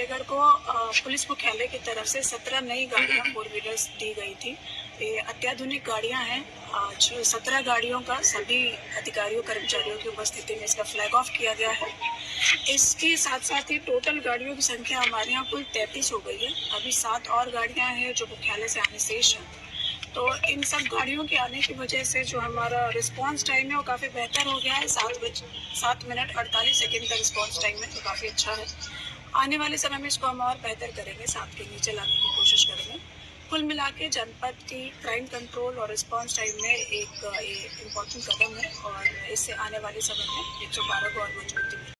फतेहगढ़ को पुलिस मुख्यालय की तरफ से 17 नई गाड़ियाँ 4 व्हीलर्स दी गई थी। ये अत्याधुनिक गाड़ियाँ हैं। आज 17 गाड़ियों का सभी अधिकारियों कर्मचारियों की उपस्थिति में इसका फ्लैग ऑफ किया गया है। इसके साथ साथ ही टोटल गाड़ियों की संख्या हमारे यहाँ कुल 33 हो गई है। अभी 7 और गाड़ियाँ हैं जो मुख्यालय से आने शेष हैं। तो इन सब गाड़ियों के आने की वजह से जो हमारा रिस्पांस टाइम है वो काफ़ी बेहतर हो गया है। 7 मिनट 48 सेकेंड का रिस्पांस टाइम है, जो काफ़ी अच्छा है। आने वाले समय में इसको हम और बेहतर करेंगे, 7 के नीचे लाने की कोशिश करेंगे। कुल मिला के जनपद की क्राइम कंट्रोल और रिस्पांस टाइम में एक इम्पॉर्टेंट कदम है और इससे आने वाले समय में 112 को और मजबूती मिलेगी।